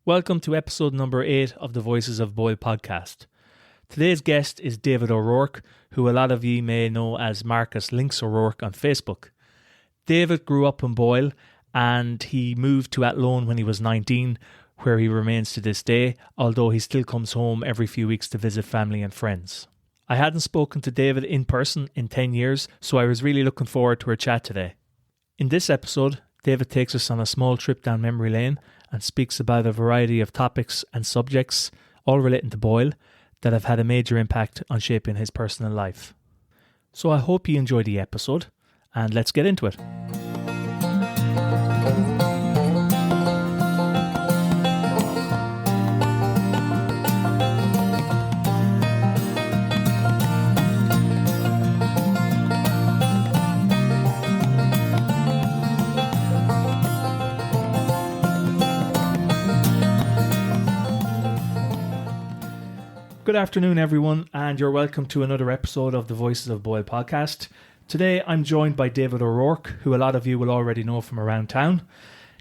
Welcome to episode number 8 of the Voices of Boyle podcast. Today's guest is David O Rourke, who a lot of you may know as Marcus Lynx O'Rourke on Facebook. David grew up in Boyle and he moved to Athlone when he was 19, where he remains to this day, although he still comes home every few weeks to visit family and friends. I hadn't spoken to David in person in 10 years, so I was really looking forward to our chat today. In this episode, David takes us on a small trip down memory lane and speaks about a variety of topics and subjects, all relating to Boyle, that have had a major impact on shaping his personal life. So I hope you enjoy the episode, and let's get into it. Good afternoon, everyone, and you're welcome to another episode of the Voices of Boyle podcast. Today, I'm joined by David O Rourke, who a lot of you will already know from around town.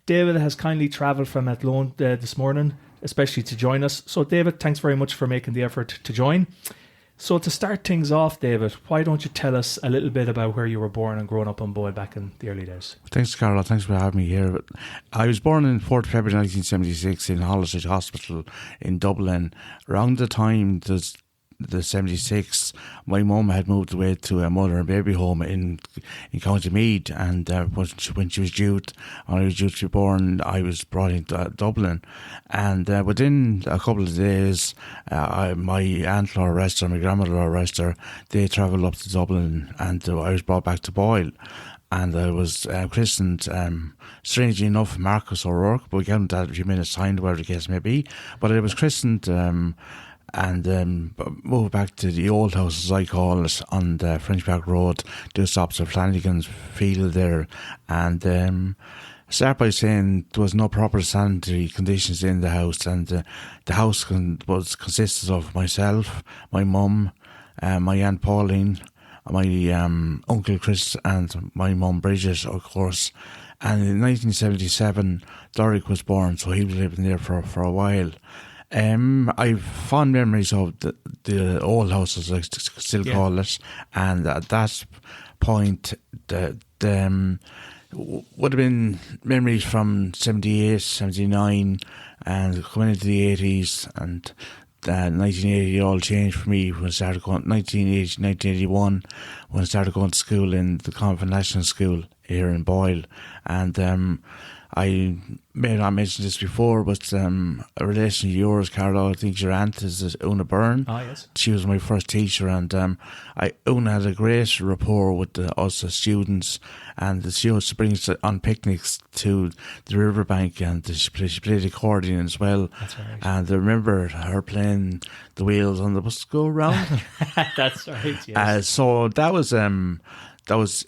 David has kindly travelled from Athlone this morning, especially to join us. So, David, thanks very much for making the effort to join. So, to start things off, David, why don't you tell us a little bit about where you were born and grown up in Boyle back in the early days? Thanks, Carol. Thanks for having me here. I was born on 4th February 1976 in Holliston Hospital in Dublin. Around the time the 76, my mum had moved away to a mother and baby home in County Meath, and when she was due, when I was due to be born, I was brought into Dublin, and within a couple of days, my aunt Laura Rester, my grandmother Laura Rester, they travelled up to Dublin, and I was brought back to Boyle. And I was christened, strangely enough, Marcus O'Rourke, but we get into that in a few minutes' time, whatever the case may be. But I was christened and moved back to the old house, as I call it, on the French Park Road, just opposite Flanagan's Field there. And start by saying there was no proper sanitary conditions in the house, and the house consisted of myself, my mum, my Aunt Pauline, my Uncle Chris, and my mum Bridget, of course. And in 1977, Doric was born, so he was living there for a while. I've fond memories of the old house, as I still call it, and at that point, would have been memories from 78, 79, and coming into the 80s, and 1980 all changed for me when I started going, 1981, when I started going to school in the Convent National School here in Boyle. And I may not mention this before, but a relation of yours, Carlo, I think your aunt is Una Byrne. Oh, yes. She was my first teacher, and Una had a great rapport with us as students, and she used to bring us on picnics to the riverbank, and she played accordion as well. That's right. And I remember her playing The Wheels on the Bus Go Round. That's right, yes. So that was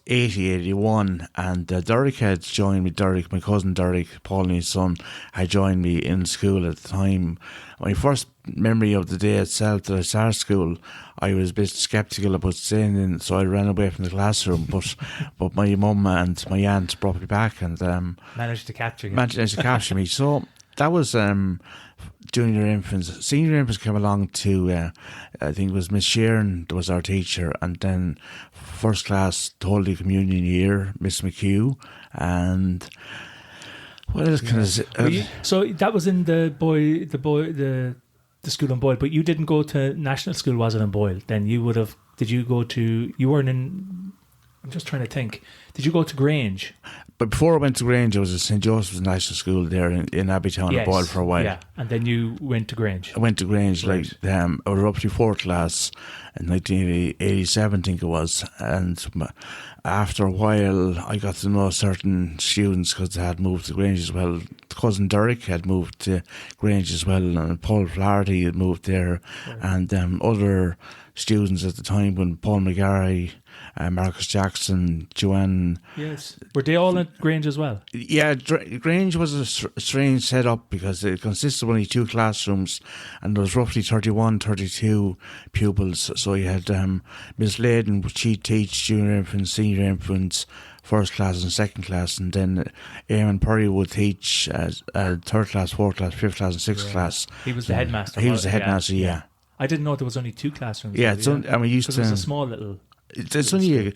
81, and Doric had joined me. Doric, my cousin Doric, Pauline's son, had joined me in school at the time. My first memory of the day itself that I started school, I was a bit sceptical about staying in, so I ran away from the classroom, but my mum and my aunt brought me back, and managed to capture you. Managed to capture me. So that was junior infants. Senior infants came along to, I think it was Miss Sheeran was our teacher, and then first class Holy Communion year, Miss McHugh, and what else can I say? So that was in the school in Boyle, but you didn't go to national school, was it, in Boyle? Then you would have. Did you go to? You weren't in. I'm just trying to think. Did you go to Grange? But before I went to Grange, I was at St. Joseph's National School there in Abbeytown, yes, Boyle for a while. Yeah, and then you went to Grange. I went to Grange, right. I was up to 4th class in 1987, I think it was. And after a while, I got to know certain students because they had moved to Grange as well. Cousin Doric had moved to Grange as well, and Paul Flaherty had moved there, right. And other students at the time when Paul McGarry Marcus Jackson, Joanne. Yes. Were they all at Grange as well? Yeah, Grange was a strange setup because it consisted of only 2 classrooms and there was roughly 31, 32 pupils. So you had Miss Layden, she'd teach junior infants, senior infants, first class and second class, and then Eamon Purry would teach third class, fourth class, fifth class and sixth class. He was the headmaster. He was the headmaster, yeah. I didn't know there was only 2 classrooms. Yeah, we used to. It was a small little. It's only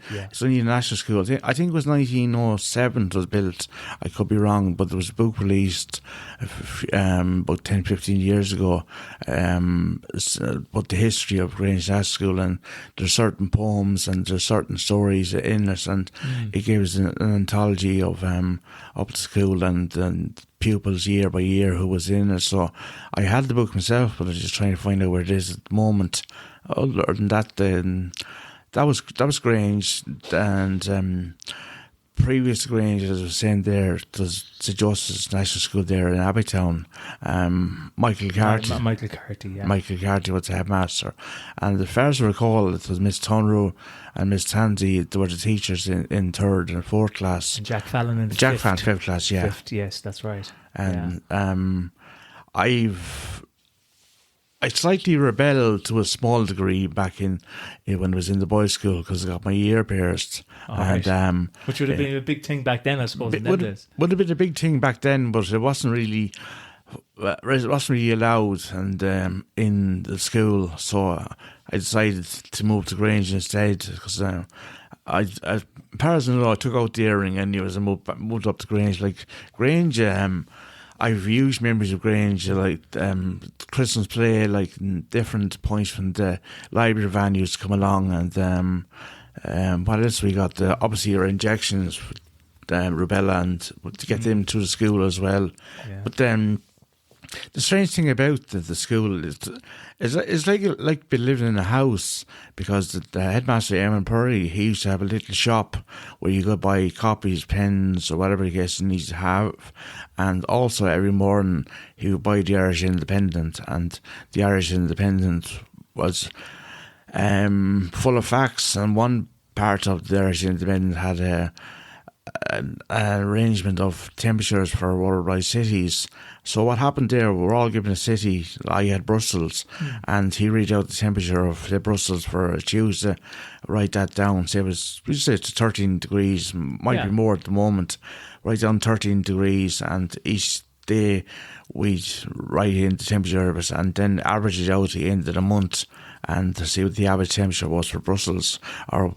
a national school. I think it was 1907 it was built. I could be wrong, but there was a book released about 10, 15 years ago about the history of Grange National School, and there's certain poems and there's certain stories in it, and it gives an anthology of up the school and pupils year by year who was in it. So I had the book myself, but I was just trying to find out where it is at the moment. Other than that, that was Grange, and previous to Grange, as I was saying there, there's St Joseph's National School there in Abbeytown. Michael Carty. Michael Carty was the headmaster, and as far as I recall, it was Miss Tunro and Miss Tansy. They were the teachers in third and fourth class. And Jack Fallon in fifth class, yeah. Fifth, yes, that's right. And I slightly rebelled to a small degree back in when I was in the boys' school because I got my ear pierced. Which would have been a big thing back then, I suppose. Would have been a big thing back then, but it wasn't really allowed and in the school. So I decided to move to Grange instead because parents-in-law took out the earring and moved up to Grange. Like Grange, I've huge memories of Grange, like Christmas play, like different points from the library venues come along, and what else we got? Obviously, our injections, rubella, and to get them to the school as well. Yeah. But the strange thing about the school is it's like being living in a house, because the headmaster, Eamon Purry, he used to have a little shop where you go buy copies, pens, or whatever he gets needs to have. And also every morning he would buy the Irish Independent, and the Irish Independent was full of facts, and one part of the Irish Independent had an arrangement of temperatures for worldwide cities. So what happened there, we were all given a city. I had Brussels, and he read out the temperature of Brussels for Tuesday, write that down. Say we say it's 13 degrees, might be more at the moment. Write down 13 degrees, and each day we'd write in the temperature of it, and then average it out at the end of the month, and to see what the average temperature was for Brussels, or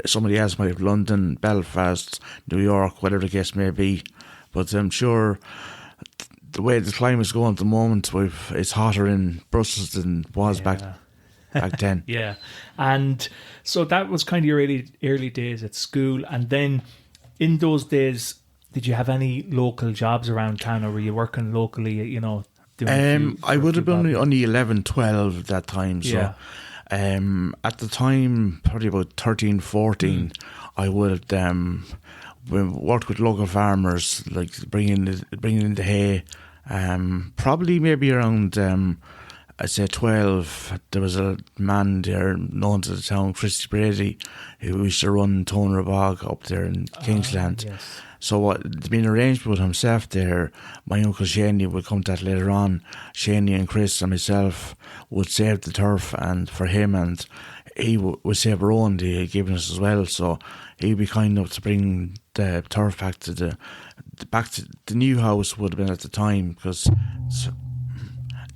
somebody else might have London, Belfast, New York, whatever the case may be. But I'm sure the way the climate's going at the moment, it's hotter in Brussels than it was back then. Yeah, and so that was kind of your early days at school, and then in those days, did you have any local jobs around town, or were you working locally, I would have been only 11, 12 at that time. So at the time, probably about 13, 14, I would have worked with local farmers, like bringing in the hay. Probably maybe around, I'd say 12, there was a man there known to the town, Christy Brady, who used to run Toner Bog up there in Kingsland. Yes. So what had been arranged with himself there, my uncle Shaney would come to that later on. Shaney and Chris and myself would save the turf, and for him, and he would save our own, they had given us as well. So he'd be kind enough to bring the turf back to the new house would have been at the time, because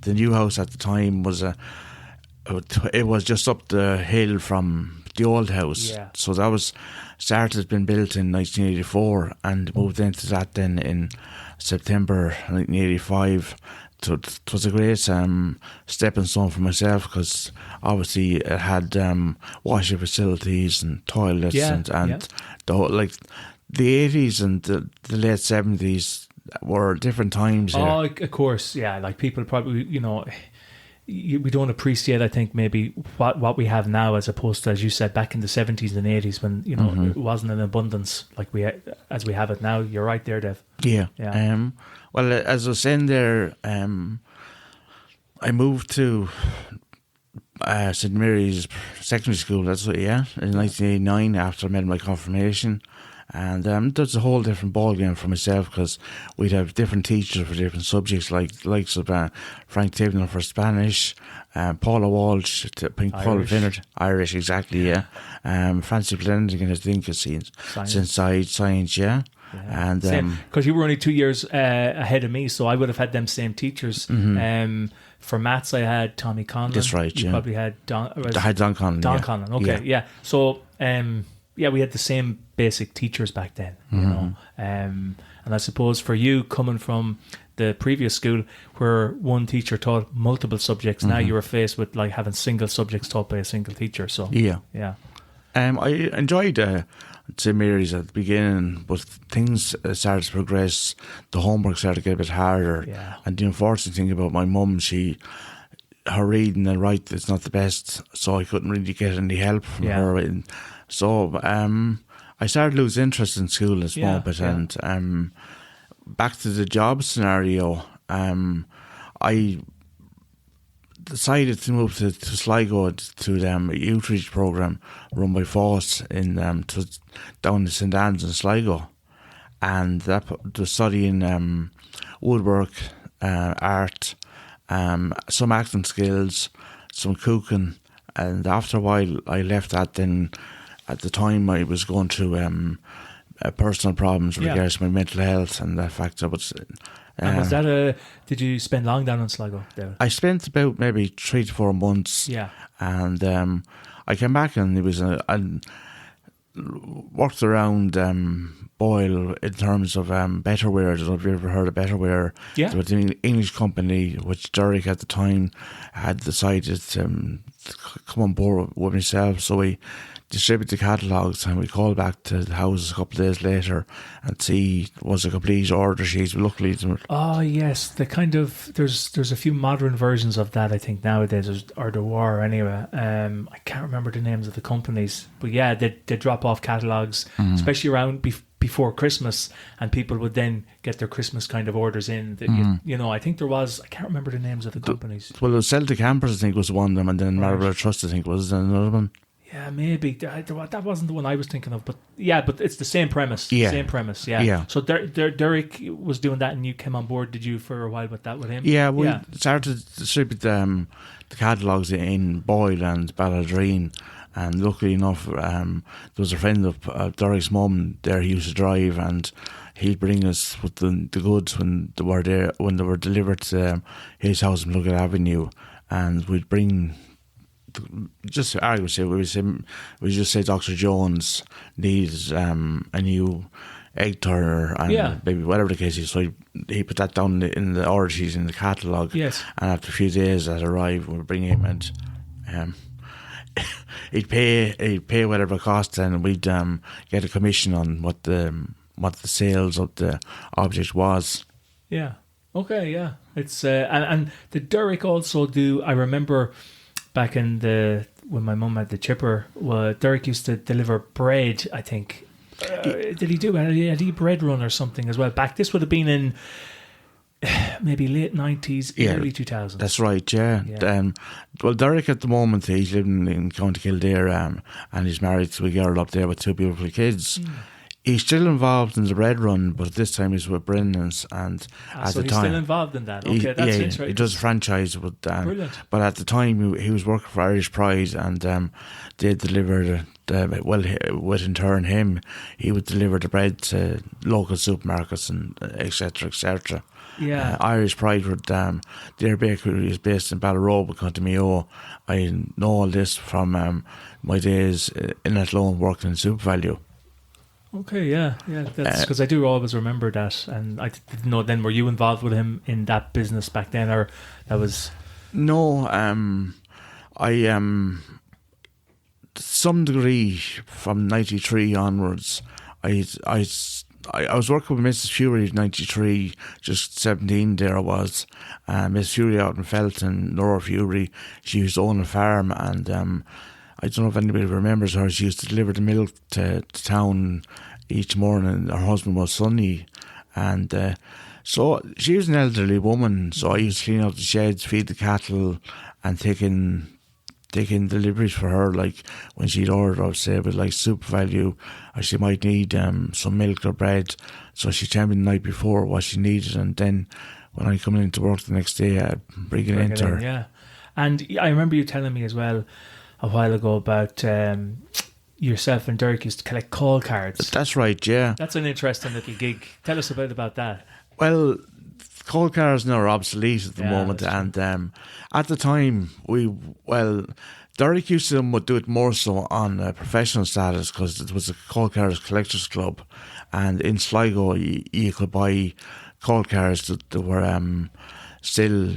the new house at the time was it was just up the hill from the old house. Yeah. So that was started, been built in 1984, and moved into that then in September 1985. So it was a great stepping stone for myself, because obviously it had washing facilities and toilets and the whole, like the 80s and the late 70s were different times. Oh, of course, yeah. Like people probably, we don't appreciate, I think, maybe what we have now, as opposed to, as you said, back in the 70s and 80s when it wasn't an abundance like as we have it now. You're right there, Dev. Yeah. Well, as I was saying there, I moved to St Mary's Secondary School, that's what, yeah, in 1989 after I made my confirmation. And that's a whole different ballgame for myself because we'd have different teachers for different subjects, likes of Frank Tibbner for Spanish, Paula Walsh, Paula Finnert, Irish, exactly, yeah. Francie Blendigan, I think, has seen science, yeah. Yeah. And because you were only 2 years ahead of me, so I would have had them same teachers. For maths, I had Tommy Conlon. That's right. You probably had Don. I had Don Conlon. Don Conlon. Okay, yeah. So we had the same basic teachers back then. You know, and I suppose for you coming from the previous school where one teacher taught multiple subjects, now you were faced with like having single subjects taught by a single teacher. So yeah. I enjoyed St Mary's at the beginning, but things started to progress. The homework started to get a bit harder. Yeah. And the unfortunate thing about my mum, her reading and writing is not the best, so I couldn't really get any help from her. And so I started to lose interest in school a small bit. And back to the job scenario, I decided to move to Sligo to a youth reach programme run by FOSS down in St Anne's in Sligo, and that was studying woodwork, art, some acting skills, some cooking, and after a while I left that. Then at the time I was going through personal problems with regards to my mental health and that factor, but and was that did you spend long down in Sligo, David? I spent about maybe 3 to 4 months. Yeah. And I came back and it was I worked around Boyle in terms of Betterware. I don't know if you ever heard of Betterware. Yeah. It was an English company which Derek at the time had decided to come on board with myself. So we distribute the catalogues and we call back to the houses a couple of days later and see was a complete order sheet. Luckily, oh yes, the kind of there's a few modern versions of that I think nowadays, or there were anyway. I can't remember the names of the companies, but yeah, they drop off catalogues, especially around before Christmas, and people would then get their Christmas kind of orders in. That you know, I think there was, I can't remember the names of the companies. Well, it was Celtic Campers, I think, was one of them, and then Marlborough Trust, I think, was another one. Yeah, maybe that wasn't the one I was thinking of, but it's the same premise. Yeah. Same premise. Yeah. So Derek was doing that, and you came on board. Did you for a while with him? Yeah, we started to distribute the catalogues in Boyle and Balladreen, and luckily enough, there was a friend of Derek's mum there. He used to drive, and he'd bring us with the goods when they were delivered to his house in Luggett Avenue, and we'd bring. Just I would say we just say Dr. Jones needs a new egg turner and maybe whatever the case is. So he put that down in the order sheet in the catalogue. Yes. And after a few days that arrived, we'd bring him and he'd pay whatever it cost, and we'd get a commission on what the sales of the object was. Yeah. Okay. Yeah. It's and did Derek also do? I remember. Back in when my mum had the chipper, Derek used to deliver bread, I think. Did he do a bread run or something as well? This would have been in maybe late 90s, early 2000s. That's right, yeah. Well, Derek at the moment, he's living in County Kildare, and he's married to a girl up there with 2 beautiful kids. He's still involved in the bread run, but this time he's with Brendan's, and at so the he's time still involved in that. Okay, that's interesting. He does a franchise with Dan. Brilliant. But at the time he was working for Irish Pride, and they delivered with in turn him, he would deliver the bread to local supermarkets and etc. etc. Yeah. Irish Pride with their bakery is based in Ballarobe, County Mayo. I know all this from my days in Athlone working in SuperValue. Okay, yeah, that's because I do always remember that, and I didn't know then, were you involved with him in that business back then, or that was... No, I to some degree from 93 onwards, I was working with Mrs. Fury in 93, just 17 there I was. Miss Fury out in Felton, Nora Fury, she used to own a farm, and I don't know if anybody remembers her. She used to deliver the milk to town each morning. Her husband was Sonny, and so she was an elderly woman, so I used to clean out the sheds, feed the cattle, and take in taking deliveries for her, like when she'd order, say, with like Super Value, or she might need some milk or bread. So she'd tell me the night before what she needed, and then when I come into work the next day, I'd bring it in to her. Yeah. And I remember you telling me as well a while ago about yourself and Derek used to collect call cards. That's right, yeah. That's an interesting little gig. Tell us a bit about that. Well, call cards now are obsolete at the moment, and at the time, Derek used to do it more so on professional status because it was a call cards collectors club, and in Sligo you could buy call cards that were still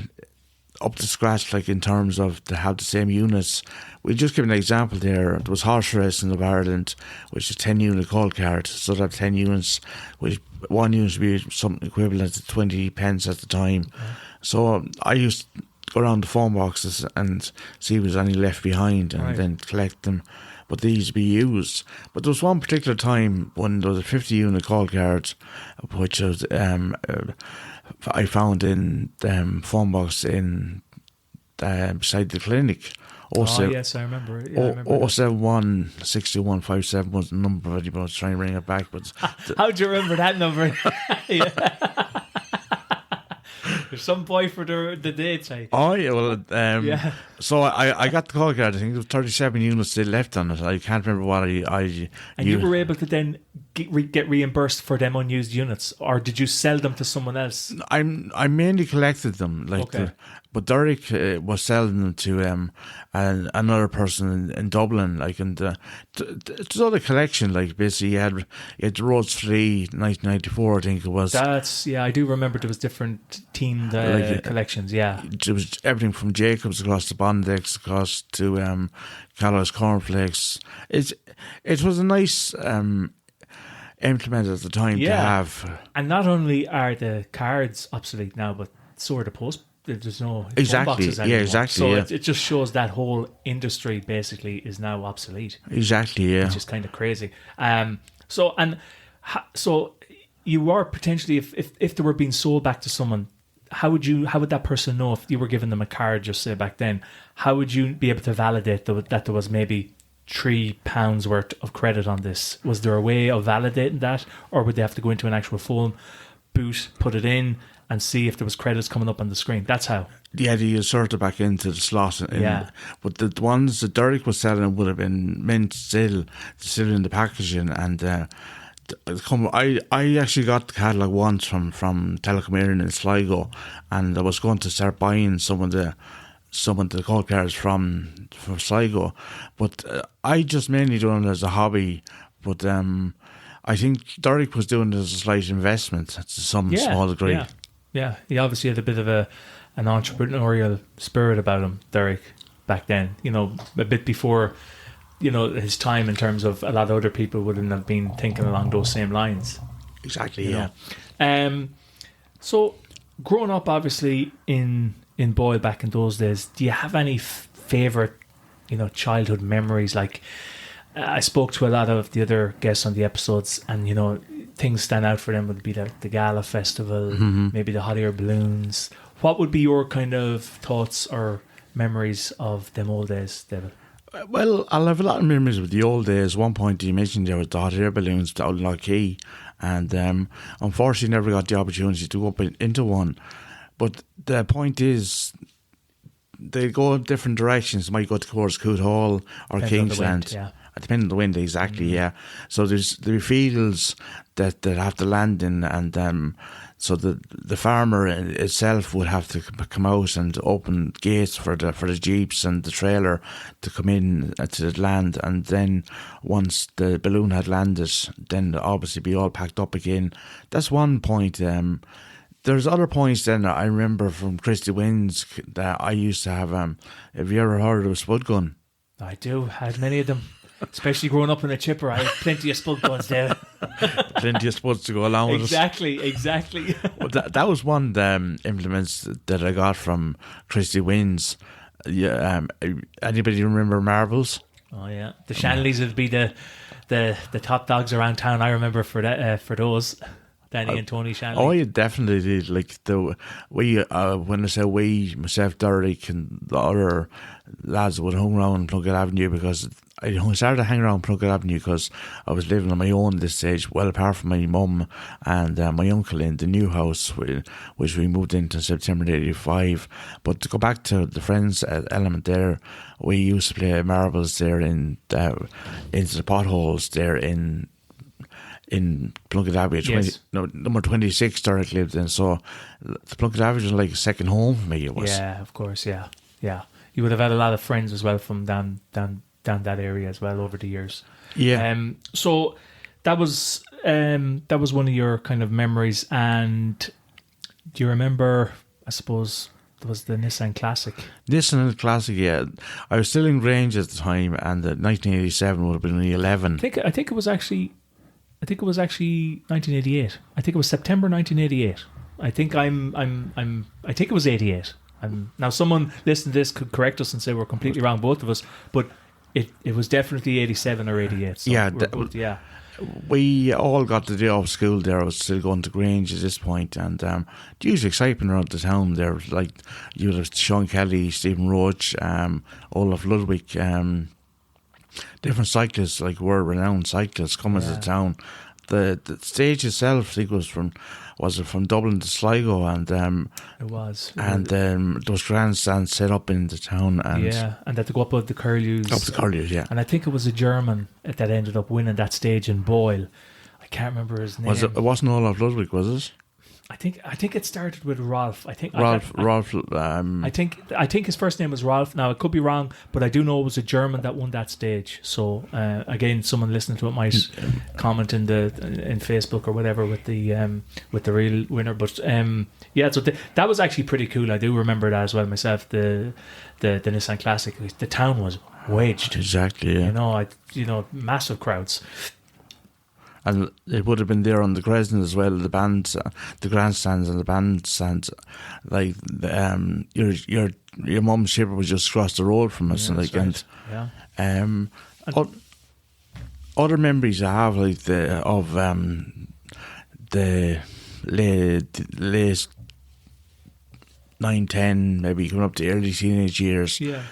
up to scratch, like in terms of to have the same units. We'll just give an example there. There was Horse Racing of Ireland, which is 10 unit call card. So that 10 units, which one unit would be something equivalent to 20 pence at the time. Okay. So I used to go around the phone boxes and see if there's any left behind, and then collect them. But these be used. But there was one particular time when there was a 50 unit call card, which was I found in phone box in beside the clinic. Yes, I remember it. Yeah, I remember 071 6157 was the number. I was trying to ring it back, but how'd you remember that number? There's some boy for the dates. Oh yeah, well, yeah. So I got the call card. I think there was 37 units still left on it. I can't remember what I. And you were able to then get reimbursed for them unused units, or did you sell them to someone else? I mainly collected them, but Derek was selling them to another person in Dublin, like, and it's not a collection. Like basically, you had the Rhodes 3 1994, I think it was. I do remember there was different themed collections. Yeah, it was everything from Jacobs across to Bondex across to Callow's Cornflakes. It was a nice implement at the time to have. And not only are the cards obsolete now, but so are the post. There's no phone boxes anymore. Yeah, exactly. So yeah. it just shows that whole industry basically is now obsolete. Exactly, yeah. Which is kind of crazy. So you are potentially, if they were being sold back to someone, how would that person know if you were giving them a card, just say back then? How would you be able to validate that there was maybe £3 worth of credit on this? Was there a way of validating that, or would they have to go into an actual phone booth, put it in, and see if there was credits coming up on the screen? That's how. Yeah, they insert it back into the slot. But the ones that Derek was selling would have been mint still in the packaging. And I actually got the catalogue once from Telecom Éireann in Sligo, and I was going to start buying some of the call cards from Sligo. But I just mainly doing it as a hobby. But I think Derek was doing it as a slight investment to some small degree. Yeah, he obviously had a bit of an entrepreneurial spirit about him, Derek, back then. A bit before, his time in terms of a lot of other people wouldn't have been thinking along those same lines. Exactly, yeah. So, growing up, obviously, in Boyle back in those days, do you have any favourite, childhood memories? Like, I spoke to a lot of the other guests on the episodes, and, things stand out for them would be the Gala Festival, maybe the hot air balloons. What would be your kind of thoughts or memories of them old days, David? Well, I'll have a lot of memories of the old days. One point you mentioned there was the hot air balloons down in Lough, and unfortunately never got the opportunity to go up into one. But the point is, they go in different directions. They might go towards Coot Hall or Kingsland. Depending on the wind, exactly, yeah. So there are fields that have to land in, and so the farmer itself would have to come out and open gates for the jeeps and the trailer to come in to the land, and then once the balloon had landed, then obviously be all packed up again. That's one point. There's other points then I remember from Christy Wynn's that I used to have. Have you ever heard of a spud gun? I do. I had many of them. Especially growing up in a chipper, I had plenty of spud guns there. Plenty of spuds to go along with us. Exactly. Well, that was one implements that I got from Christy Wynn's. Anybody remember marbles? Oh yeah, the Shanleys would be the top dogs around town. I remember for those. Danny and Tony Shanley. Oh, you definitely did. Like when I say we, myself, Derek, and the other lads would hang around Plunkett Avenue, because I started to hang around Plunkett Avenue because I was living on my own at this stage, well apart from my mum and my uncle in the new house, which we moved into September '85. But to go back to the friends element there, we used to play marbles there into the potholes there in Plunkett Avenue, Yes. number 26. Derek lived in, so the Plunkett Avenue was like a second home for me. It was. Yeah, of course. Yeah. You would have had a lot of friends as well from down that area as well over the years. Yeah. So that was one of your kind of memories. And do you remember? I suppose there was the Nissan Classic. Nissan Classic, yeah. I was still in Grange at the time, and 1987 would have been the 11. I think it was actually 1988. I think it was September 1988. I think I think it was 88. Now someone listening to this could correct us and say we're completely wrong, both of us, but it was definitely 87 or 88. So yeah, we all got the day off school there. I was still going to Grange at this point, and huge excitement around the town there. Like, you had Sean Kelly, Stephen Roach, Olaf Ludwig, different cyclists, like world-renowned cyclists coming to the town. The stage itself, I think, was from Dublin to Sligo, and it was, and those grandstands set up in the town, and and that to go up with the curlews. Up the curlews, yeah. And I think it was a German that ended up winning that stage in Boyle. I can't remember his name. It wasn't Olaf Ludwig, was it? I think it started with Rolf. I think Rolf. I think his first name was Rolf. Now, I could be wrong, but I do know it was a German that won that stage. So again, someone listening to it might comment in Facebook or whatever with the real winner. But so that was actually pretty cool. I do remember that as well myself. The Nissan Classic. The town was waged. Exactly. Yeah. Massive crowds. And it would have been there on the Crescent as well, the bands, the grandstands and the bandstands. Like, your mum's shipper was just across the road from us. Yeah, and right. Other memories I have, like the late 9, 10, maybe coming up to early teenage years. Yeah.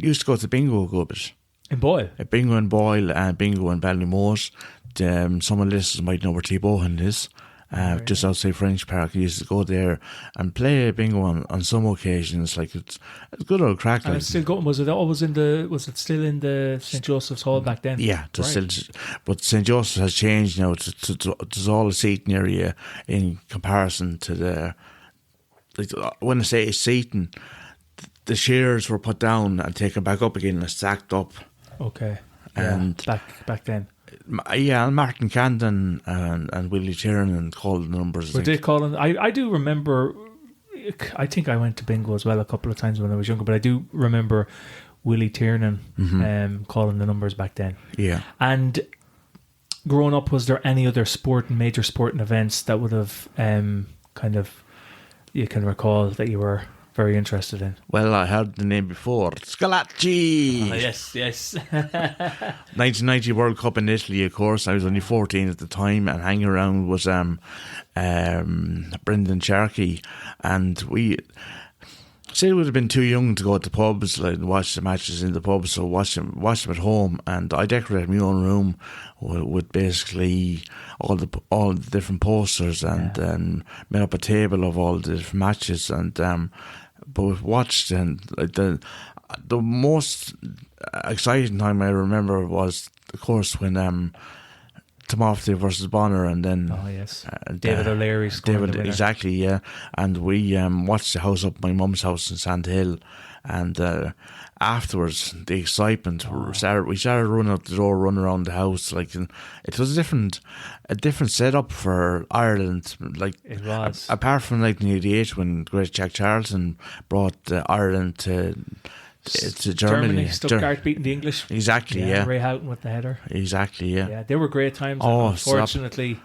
Used to go to bingo a good bit. In Boyle? Bingo in Boyle and bingo in Ballymore. Some of the listeners might know where T-Bohan is. Just outside French Park. I used to go there and play bingo on some occasions. Like, it's a good old crack. And it's still going. Was it still in the St. Joseph's Hall back then? Yeah, right. Still, but St. Joseph's has changed now. There's all a seating area in comparison to the. Like, when I say seating, the chairs were put down and taken back up again and stacked up. Okay. And back then. Yeah, and Martin Camden and Willie Tiernan called the numbers. Were they calling? I do remember. I think I went to bingo as well a couple of times when I was younger, but I do remember Willie Tiernan calling the numbers back then. Yeah. And growing up, was there any other major sporting events that would have you can recall that you were very interested in? Well, I heard the name before. Scalacci! Oh, yes. 1990 World Cup in Italy, of course. I was only 14 at the time, and hanging around was Brendan Sharkey. And we still would have been too young to go to pubs, like, watch the matches in the pubs, so watch them at home. And I decorated my own room with basically all the different posters, and made up a table of all the different matches, and but watched. And like, the most exciting time I remember was, of course, when Timofey versus Bonner, and then David O'Leary scored the winner. Exactly, yeah. And we watched the house up my mum's house in Sandhill, and afterwards the excitement we started running out the door, running around the house. Like, it was a different setup for Ireland. Like, it was, apart from 1988 when great Jack Charlton brought Ireland to Germany. Stuttgart beating the English. Exactly, yeah. Ray Houghton with the header. Exactly, yeah. Yeah, they were great times. Oh, unfortunately,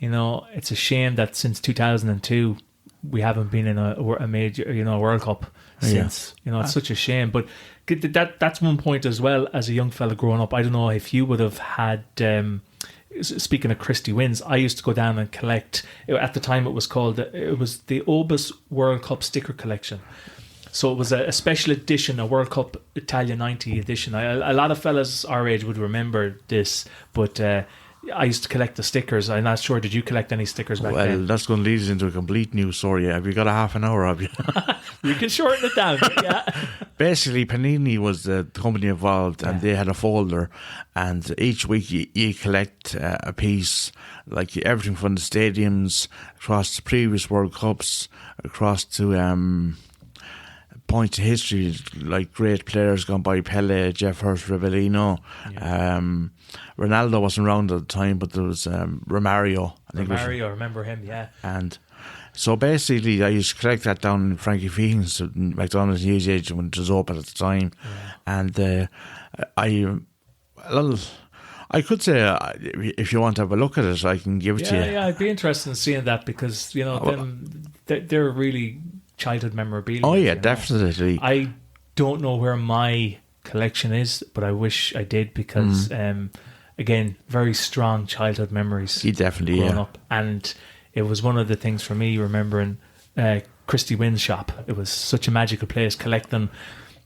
it's a shame that since 2002 we haven't been in a major, World Cup since. It's such a shame. But that's one point as well. As a young fella growing up, I don't know if you would have had speaking of Christy wins, I used to go down and collect. At the time, it was the Obus World Cup sticker collection. So it was a special edition, a World Cup Italia 90 edition. A lot of fellas our age would remember this, but I used to collect the stickers. I'm not sure, did you collect any stickers back then? Well, that's going to lead us into a complete new story. Have you got a half an hour, have you? You can shorten it down, yeah. Basically, Panini was the company involved, and they had a folder, and each week you collect a piece, like everything from the stadiums, across the previous World Cups, across to points of history, like great players gone by: Pele, Jeff Hurst, Rivellino. Ronaldo wasn't around at the time, but there was Romario. I remember him, yeah. And so basically, I used to collect that down in Frankie Feehan's McDonald's newsagent when it was open at the time. And I could say, if you want to have a look at it, I can give it to you. Yeah, I'd be interested in seeing that, because they're really childhood memorabilia. Oh yeah, definitely. I don't know where my collection is, but I wish I did, because again, very strong childhood memories. Definitely, growing up, and it was one of the things for me remembering Christy Wynn's shop. It was such a magical place, collecting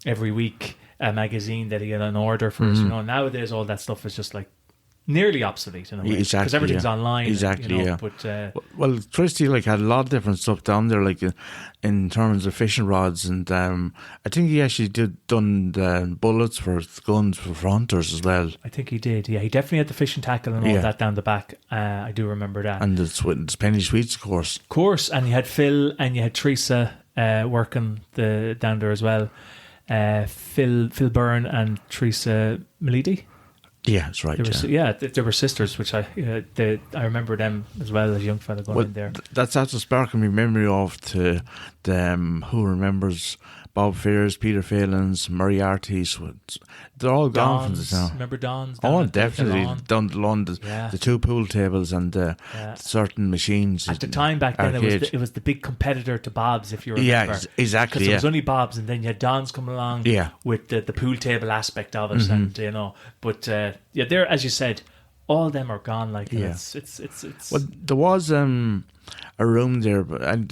every week a magazine that he had on order for us. Nowadays all that stuff is just like nearly obsolete in a way, because everything's online. Exactly, yeah. But well, Christy had a lot of different stuff down there, like in terms of fishing rods, and I think he actually done the bullets for guns for hunters as well. I think he did. Yeah, he definitely had the fishing tackle and all that down the back. I do remember that. And the penny sweets, of course. And you had Phil and you had Teresa working down there as well. Phil Byrne and Teresa Milady. Yeah, that's right. They were sisters, which I remember them as well as a young fella going in there. That's a sparking me memory of to them. Who remembers Bob Fears, Peter Phelan's, Moriarty's? They're all gone from the town. Remember Don's? Oh, definitely. Down the lawn, the two pool tables and certain machines. At the time back then, it was the big competitor to Bob's, if you remember. Yeah, exactly. Because it was only Bob's, and then you had Don's coming along with the pool table aspect of it, and but there, as you said, all of them are gone. Like it's. Well, there was a room there, and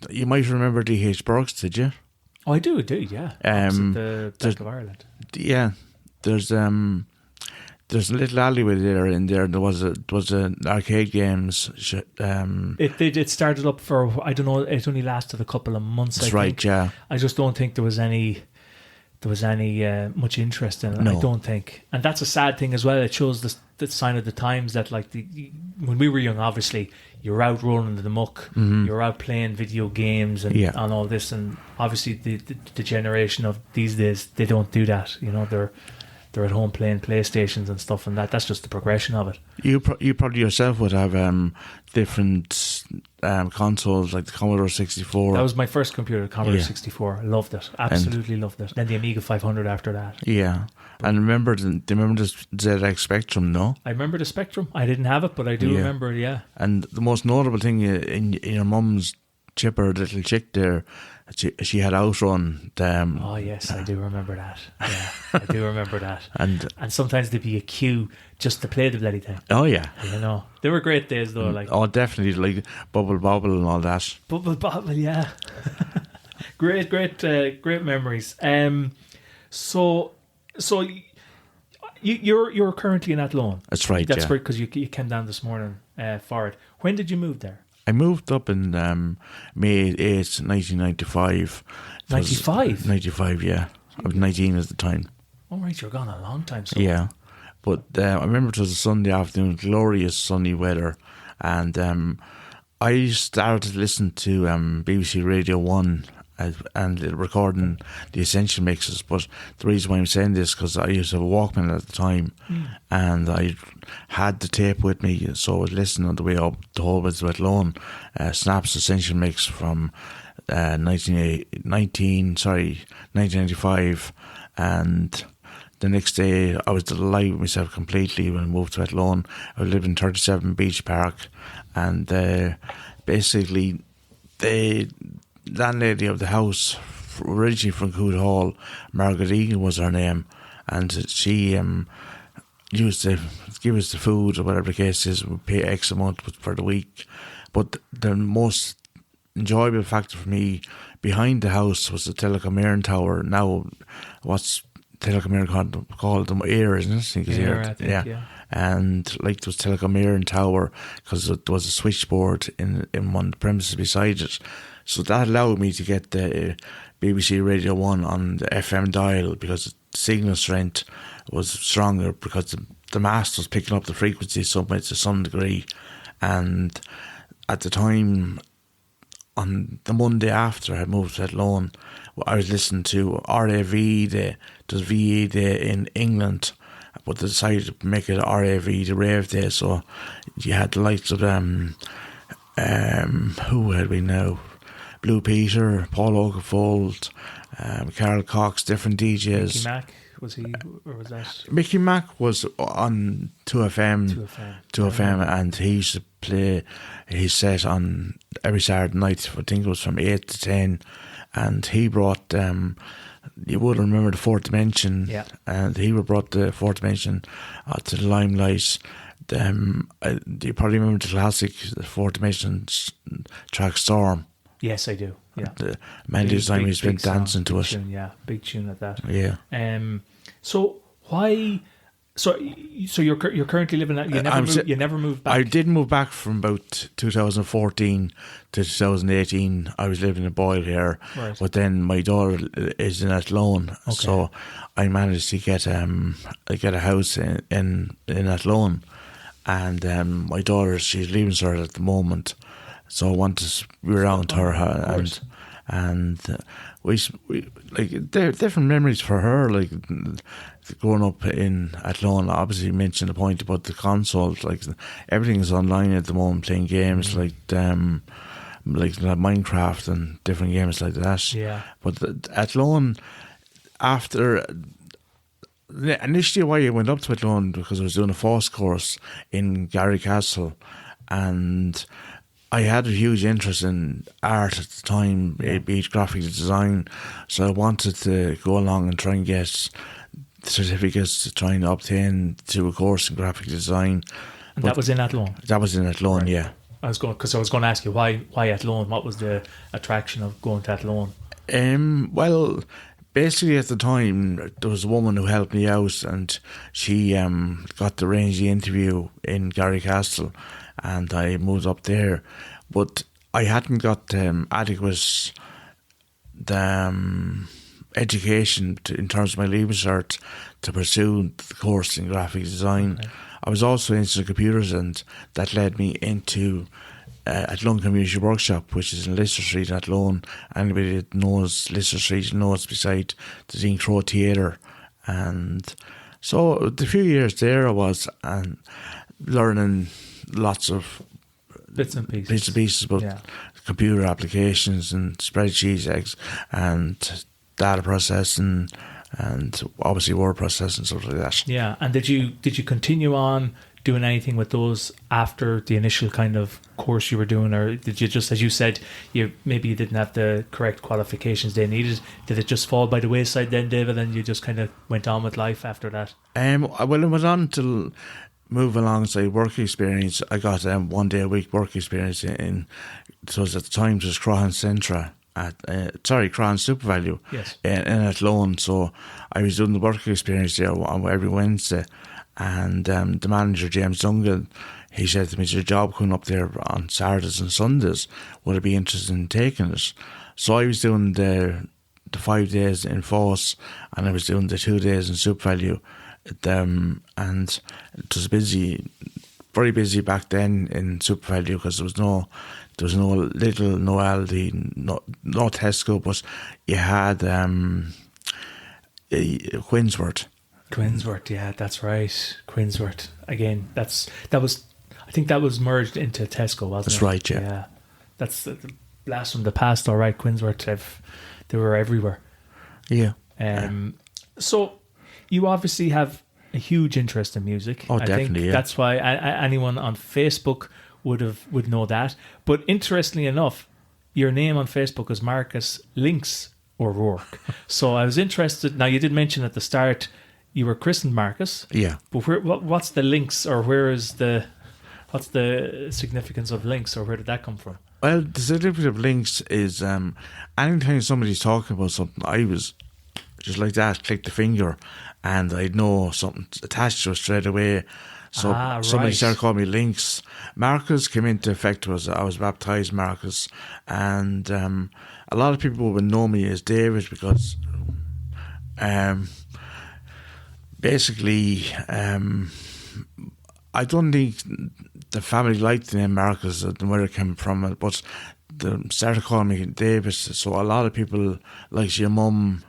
you might remember D.H. Burke's, did you? Oh, I do, yeah. The Bank of Ireland. Yeah, there's a little alleyway there. In there was an arcade games. It started up for, I don't know. It only lasted a couple of months. That's right. Yeah. I just don't think there was any much interest in it. No. I don't think, and that's a sad thing as well. It shows the sign of the times that when we were young, obviously you're out rolling in the muck, you're out playing video games and all this, and obviously the generation of these days, they don't do that. They're at home playing PlayStations and stuff, and that's just the progression of it. You probably yourself would have different consoles, like the Commodore 64. That was my first computer, Commodore 64. I loved it, absolutely loved it. Then the Amiga 500 after that. Yeah, but and do you remember the ZX Spectrum? No, I remember the Spectrum. I didn't have it, but I do remember. Yeah, and the most notable thing in your mum's chipper little chick there, she had Outrun. Oh yes, I do remember that. Yeah, I do remember that. And sometimes there'd be a queue just to play the bloody thing. Oh yeah, they were great days though. Like definitely, like Bubble Bobble and all that. Bubble Bobble, yeah. great memories. So you're currently in Athlone. That's right. That's right, because you came down this morning for it. When did you move there? I moved up in May 8th, 1995. 95? 95, yeah. I was 19 at the time. All right, you're gone a long time. So. Yeah. But I remember it was a Sunday afternoon, glorious sunny weather. And I started to listen to BBC Radio 1 and recording the Essential Mixes. But the reason why I'm saying this, because I used to have a Walkman at the time, and I had the tape with me, so I was listening on the way up the whole way to Athlone. Snap's Essential Mix from 1995, and the next day I was delighted with myself completely when I moved to Athlone. I lived in 37 Beach Park, and basically the landlady of the house, originally from Coot Hall, Margaret Egan was her name, and she used to give us the food or whatever the case is. We pay X amount for the week. But the most enjoyable factor for me behind the house was the Telecom Tower. Now, what's Telecom called? The Air, isn't it? I think it's Air, I think, yeah. And like there was Telecom Tower because there was a switchboard in one of the premises beside it. So that allowed me to get the BBC Radio 1 on the FM dial because the signal strength was stronger because the mast was picking up the frequency to some degree. And at the time, on the Monday after I moved to Athlone, I was listening to RAV Day. There's VE Day in England, but they decided to make it RAV, the Rave Day. So you had the likes of who had we now? Blue Peter, Paul Oakenfold, Carl Cox, different DJs. Mickey Mac, was he, or was that? Mickey Mac was on 2FM, and he used to play his set on every Saturday night. I think it was from 8 to 10, and he brought. You would remember the Fourth Dimension, yeah. And he brought the Fourth Dimension to the limelight. You probably remember the classic the Fourth Dimension track Storm. Yes, I do. Yeah, many time he's been dancing to it. Tune, yeah, big tune at that. Yeah. So why? So you're currently living at you never moved back. I did move back from about 2014 to 2018. I was living in Boyle here, right. But then my daughter is in Athlone, okay. So I managed to get a house in Athlone, and my daughter, she's leaving cert at the moment. So I want to be around her, and we like different memories for her. Like growing up in Athlone, obviously you mentioned the point about the consoles. Like everything is online at the moment, playing games like Minecraft and different games like that. Yeah. But Athlone, after initially, why I went up to Athlone because I was doing a FOSS course in Garrycastle, and I had a huge interest in art at the time, be it graphic design, so I wanted to go along and try and get certificates to try and obtain to a course in graphic design. And that was in Athlone? That was in Athlone, right. Yeah. I was going to ask you, why Athlone? What was the attraction of going to Athlone? Well, basically at the time, there was a woman who helped me out, and she got to arrange the interview in Garrycastle, and I moved up there, but I hadn't got adequate education in terms of my leaving cert to pursue the course in graphic design. Okay. I was also into computers, and that led me into Athlone Community Workshop, which is in Lister Street in Athlone. Anybody that knows Lister Street knows beside the Dean Crow Theatre. And so the few years there I was learning lots of bits and pieces about computer applications and spreadsheets and data processing and obviously word processing, stuff like that. Yeah, and did you continue on doing anything with those after the initial kind of course you were doing, or did you just, as you said, you didn't have the correct qualifications they needed? Did it just fall by the wayside then, David, and you just kind of went on with life after that? Well, I went on to move alongside work experience. I got 1 day a week work experience so at the time it was Crahan Centra Crahan Super Value, yes, in Athlone. So I was doing the work experience there every Wednesday, and the manager James Dungan, he said to me, "There's a job coming up there on Saturdays and Sundays. Would I be interested in taking it?" So I was doing the 5 days in FOSS, and I was doing the 2 days in Super Value. And it was very busy back then in Super Value because there was no Lidl, no Aldi, no Tesco, but you had Quinsworth. Quinsworth, yeah, that's right. Quinsworth again. I think that was merged into Tesco, wasn't it? That's right, yeah. Yeah, that's the blast from the past. All right, Quinsworth, they were everywhere. Yeah. So you obviously have a huge interest in music. Oh, I definitely. think that's why anyone on Facebook would know that. But interestingly enough, your name on Facebook is Marcus Lynx O'Rourke. So I was interested. Now, you did mention at the start you were christened Marcus. Yeah. But what's the links, or what's the significance of links, or where did that come from? Well, the significance of links is anytime somebody's talking about something, I was just like that, click the finger, and I'd know something attached to it straight away. So somebody started calling me Links. Marcus came into effect, I was baptised Marcus, and a lot of people would know me as David because basically I don't think the family liked the name Marcus and where it came from, but they started calling me David. So a lot of people, like your mum,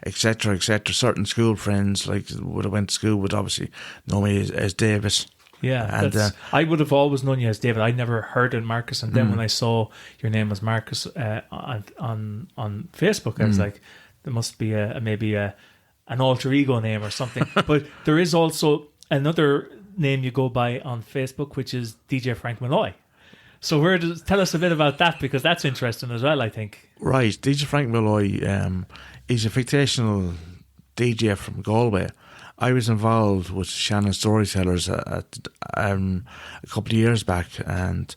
etc., etc. Certain school friends, like would have went to school, would obviously know me as David. Yeah, and I would have always known you as David. I'd never heard of Marcus, and then when I saw your name was Marcus on Facebook, I was like, there must be maybe an alter ego name or something. But there is also another name you go by on Facebook, which is DJ Frank Malloy. So tell us a bit about that, because that's interesting as well, I think. Right, DJ Frank Malloy is a fictional DJ from Galway. I was involved with Shannon Storytellers a couple of years back, and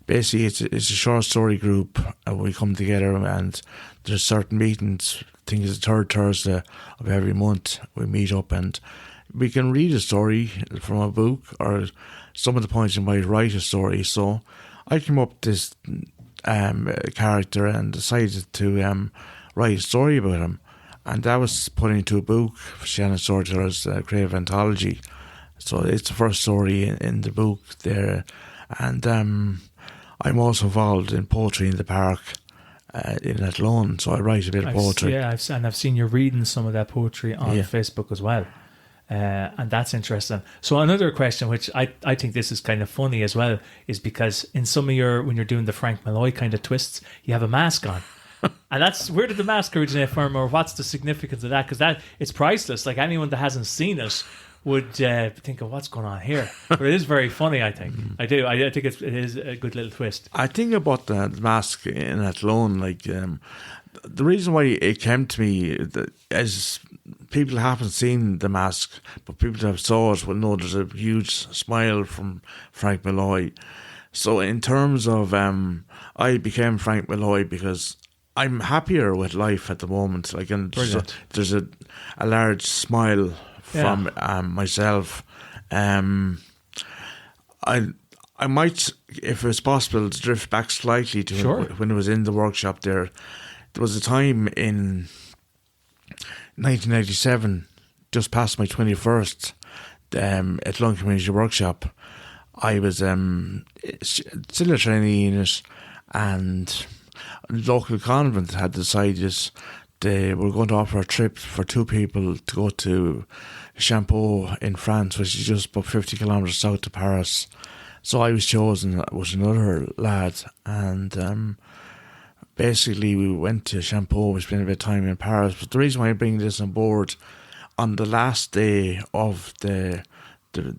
basically it's a short story group. We come together and there's certain meetings. I think it's the third Thursday of every month. We meet up and we can read a story from a book, or some of the points you might write a story. So I came up with this character and decided to write a story about him, and that was put into a book for Shannon Storyteller's Creative Anthology. So it's the first story in the book there, and I'm also involved in poetry in the park in Athlone, so I write a bit of poetry. I've seen you reading some of that poetry on Facebook as well. And that's interesting. So another question, which I think this is kind of funny as well, is because in some of when you're doing the Frank Malloy kind of twists, you have a mask on. And where did the mask originate from, or what's the significance of that? Because it's priceless. Like, anyone that hasn't seen it would think of what's going on here. But it is very funny, I think. I do. I think it is a good little twist. I think about the mask in Athlone, like the reason why it came to me is people haven't seen the mask, but people that have saw it will know there's a huge smile from Frank Malloy. So in terms of I became Frank Malloy because I'm happier with life at the moment. Like, and there's a large smile from myself. I might, if it's possible, to drift back slightly to when I was in the workshop there. There was a time in 1997, just past my 21st, at Lone Community Workshop. I was still a trainee in it, and a local convent had decided they were going to offer a trip for two people to go to Champeau in France, which is just about 50 kilometres south of Paris. So I was chosen with another lad, and basically we went to Champeau. We spent a bit of time in Paris. But the reason why I bring this on board, on the last day of the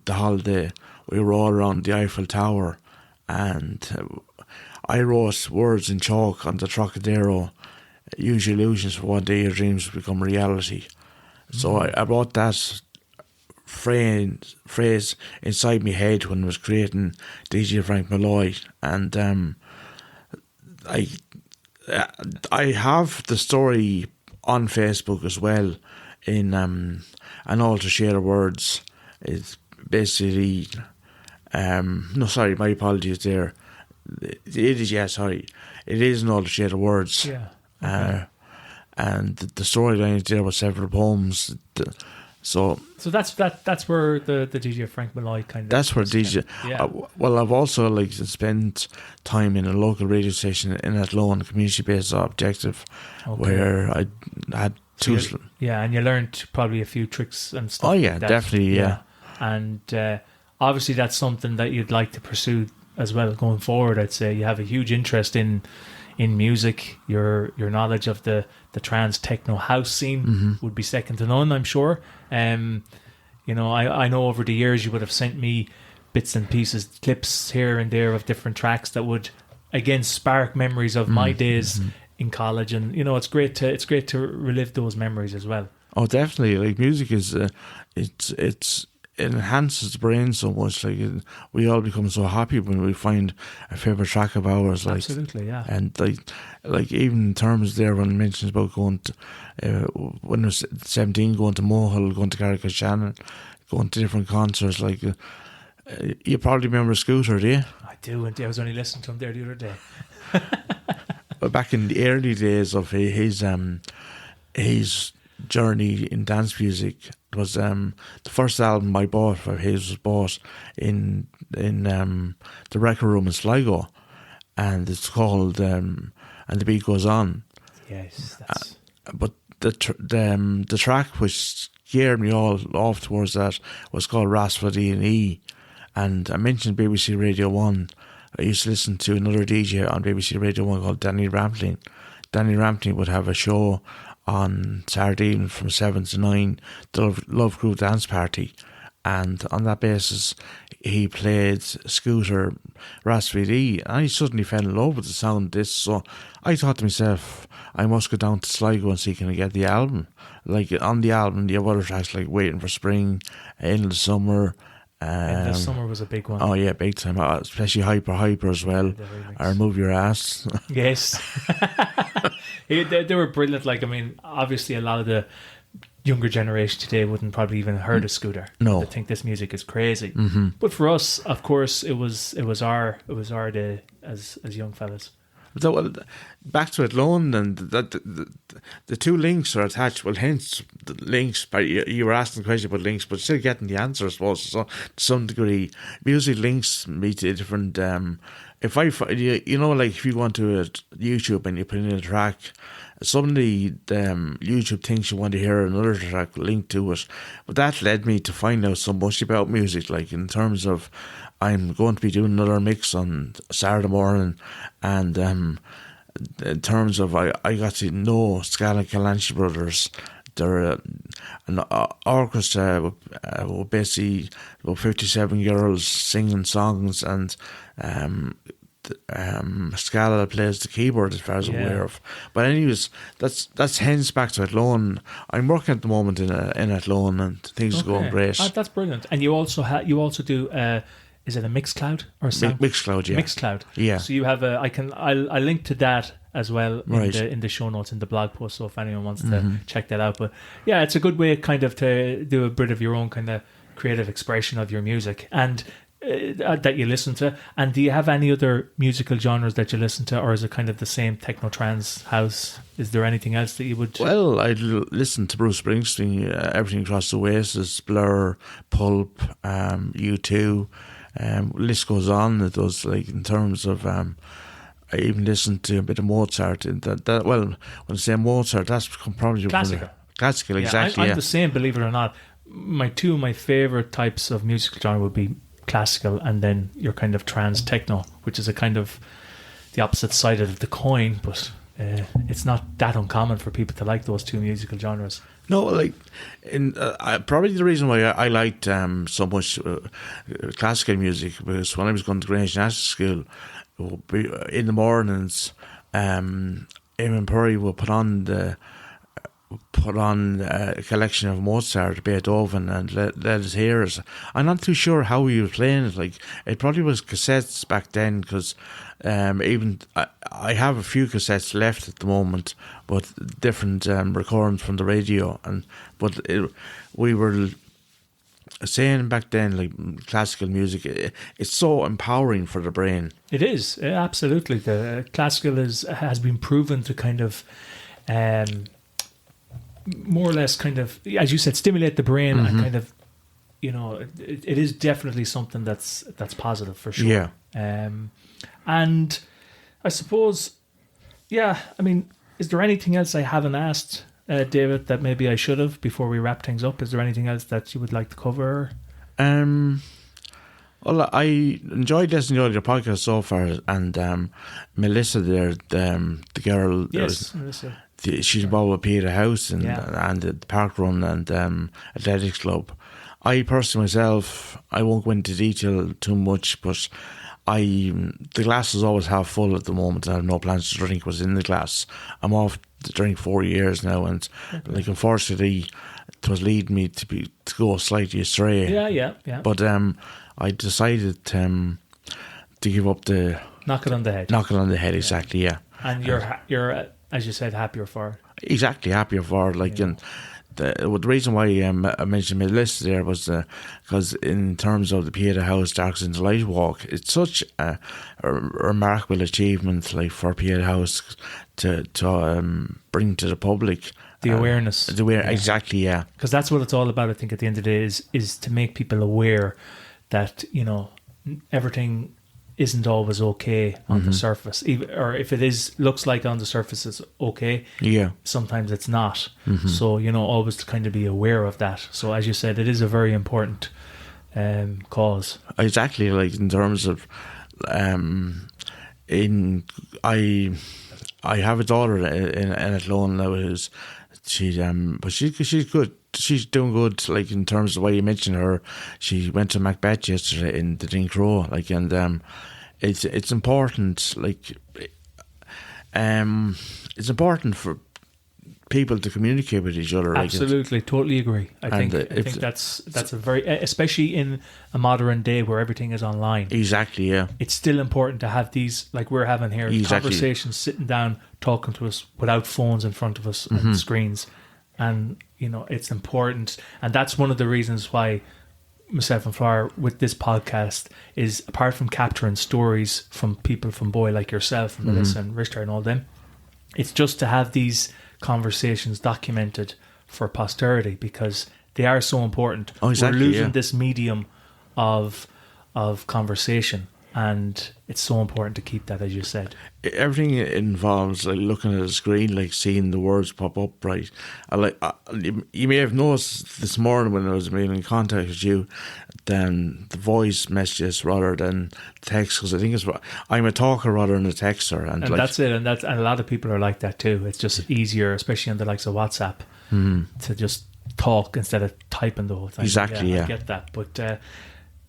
holiday, we were all around the Eiffel Tower, and I wrote words in chalk on the Trocadero: use your illusions for one day your dreams will become reality. So I brought that phrase inside my head when I was creating DJ Frank Malloy, and I have the story on Facebook as well in an alter shade of words. It's basically no, sorry, my apologies there. It is, it is an alter shade of words. Yeah. Okay. And the storyline there was several poems. So that's where the DJ Frank Malloy kind of. That's where DJ. Yeah. Well, I've also spent time in a local radio station in Athlone, community-based objective, where I had two. And you learned probably a few tricks and stuff. Oh yeah, like that. definitely, yeah. And obviously that's something that you'd like to pursue as well going forward. I'd say you have a huge interest in music. Your knowledge of the trance techno house scene would be second to none, I'm sure. I know over the years you would have sent me bits and pieces, clips here and there of different tracks that would again spark memories of my days in college, and it's great to relive those memories as well. Oh, definitely. Like music is, it enhances the brain so much. Like we all become so happy when we find a favorite track of ours. Like Absolutely, yeah. and like even in terms there when it mentions about going to, when I was 17, going to Mohill, going to Carrick-Shannon, going to different concerts. Like you probably remember Scooter, do you? I do, and I was only listening to him there the other day. But back in the early days of his journey in dance music, it was the first album I bought of his was bought in the record room in Sligo, and it's called And the Beat Goes On. Yes, that's... But the track which geared me all off towards that was called Rasfady and E, and I mentioned BBC Radio 1. I used to listen to another DJ on BBC Radio 1 called Danny Rampling. Danny Rampling would have a show on Saturday evening from 7 to 9, the Love Groove Dance Party. And on that basis, he played Scooter Rasfady, and I suddenly fell in love with the sound of this. So I thought to myself, I must go down to Sligo and see can I get the album. Like on the album, you have other tracks like Waiting for Spring, Endless Summer. Endless Summer was a big one. Oh yeah, big time. Especially Hyper as well. Or Move Your Ass. Yes. They were brilliant. Like, I mean, obviously a lot of the younger generation today wouldn't probably even heard of Scooter. No. They think this music is crazy. Mm-hmm. But for us, of course, it was our day as young fellas. So, well, back to Athlone, and the two links are attached. Well, hence the links. You were asking the question about links, but still getting the answer, I suppose. So, to some degree, music links me to different. If you know, like if you go onto YouTube and you put in a track, suddenly YouTube thinks you want to hear another track linked to it. But that led me to find out so much about music, like in terms of I'm going to be doing another mix on Saturday morning, and in terms of I got to know Scala Calanci Brothers. They're an orchestra with basically about 57 girls singing songs, and Scala plays the keyboard as far as I'm aware of. But anyways, that's hence back to Athlone. I'm working at the moment in Athlone, and things are going great. That's brilliant. And you also do is it a Mixcloud or Mixcloud? Yeah, Mixcloud. Yeah. So you have I'll link to that as well right. in the show notes in the blog post. So if anyone wants to check that out, but yeah, it's a good way kind of to do a bit of your own kind of creative expression of your music and that you listen to. And do you have any other musical genres that you listen to, or is it kind of the same techno, trance, house? Is there anything else that you would? Well, I listen to Bruce Springsteen, everything across the Oasis, Blur, Pulp, U2. List goes on. It does, like in terms of I even listened to a bit of Mozart. That well, when I say Mozart, that's probably classical, exactly. I'm the same, believe it or not. Two of my favourite types of musical genre would be classical, and then your kind of trance techno, which is a kind of the opposite side of the coin, but it's not that uncommon for people to like those two musical genres. No, like probably the reason why I liked so much classical music, because when I was going to Grange National School, in the mornings, Eamon Purry would put on a collection of Mozart, Beethoven, and let us hear it. I'm not too sure how he was playing it. Like it probably was cassettes back then, because even I have a few cassettes left at the moment, but different recordings from the radio. We were saying back then, like classical music, it's so empowering for the brain. It is, absolutely. The classical has been proven to kind of more or less kind of, as you said, stimulate the brain and kind of, you know, it is definitely something that's positive for sure. Yeah. And I suppose, I mean, is there anything else I haven't asked, David, that maybe I should have before we wrap things up? Is there anything else that you would like to cover? Well, I enjoyed listening to your podcast so far, and Melissa there, the girl, yes, Melissa. She's involved with Peter House and the Park Run and Athletics Club. I personally myself, I won't go into detail too much, but the glass is always half full at the moment. I have no plans to drink what's in the glass. I'm off during 4 years now, and like unfortunately, it was leading me to go slightly astray. Yeah. But I decided to give up the knock it on the head. Knock it on the head, exactly. Yeah. And you're as you said, happier for it. Exactly, happier for it. Like, and the reason why I mentioned my list there was because in terms of the Pieta House Darkest in the Light walk, it's such a remarkable achievement, like for Pieta House to bring to the public the awareness. Exactly, yeah. Because that's what it's all about. I think at the end of the day is to make people aware that everything isn't always okay on the surface, or if it is looks like on the surface it's okay, sometimes it's not. So always to kind of be aware of that. So as you said, it is a very important cause. Exactly, like in terms of I have a daughter in Athlone now who's she's good. She's doing good, like in terms of the way you mentioned her. She went to Macbeth yesterday in the Dinkrow, like, and it's important, like it's important for people to communicate with each other. Absolutely, like totally agree. I think that's a very, especially in a modern day where everything is online. Exactly, yeah. It's still important to have these, like we're having here, conversations, sitting down, talking to us without phones in front of us and screens. And, it's important. And that's one of the reasons why myself and Flower with this podcast is, apart from capturing stories from people from Boyle like yourself and Melissa and Richard and all them, it's just to have these conversations documented for posterity, because they are so important. Exactly, we're losing this medium of conversation, and it's so important to keep that, as you said. Everything involves like looking at a screen, like seeing the words pop up, right? You may have noticed this morning when I was in contact with you, then the voice messages rather than text, because I think I'm a talker rather than a texter, and like, that's it. And a lot of people are like that too. It's just easier, especially on the likes of WhatsApp, to just talk instead of typing the whole thing. Exactly, yeah. I get that, but.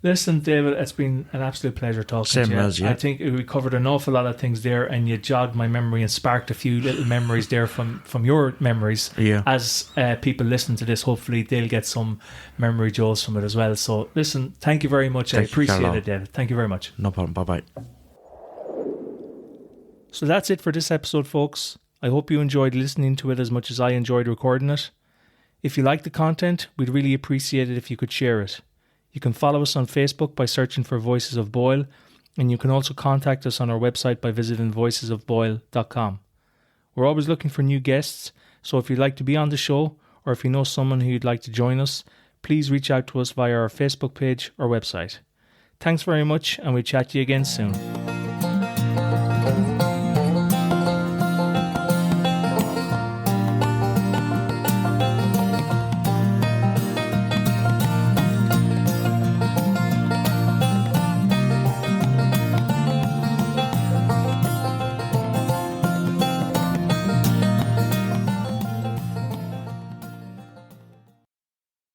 Listen, David, it's been an absolute pleasure talking to you. As, yeah. I think we covered an awful lot of things there, and you jogged my memory and sparked a few little memories there from your memories. Yeah. As people listen to this, hopefully they'll get some memory jolts from it as well. So, listen, thank you very much. I appreciate it, David. Thank you very much. No problem. Bye-bye. So that's it for this episode, folks. I hope you enjoyed listening to it as much as I enjoyed recording it. If you like the content, we'd really appreciate it if you could share it. You can follow us on Facebook by searching for Voices of Boyle, and you can also contact us on our website by visiting voicesofboyle.com. We're always looking for new guests, so if you'd like to be on the show, or if you know someone who you'd like to join us, please reach out to us via our Facebook page or website. Thanks very much, and we'll chat to you again soon.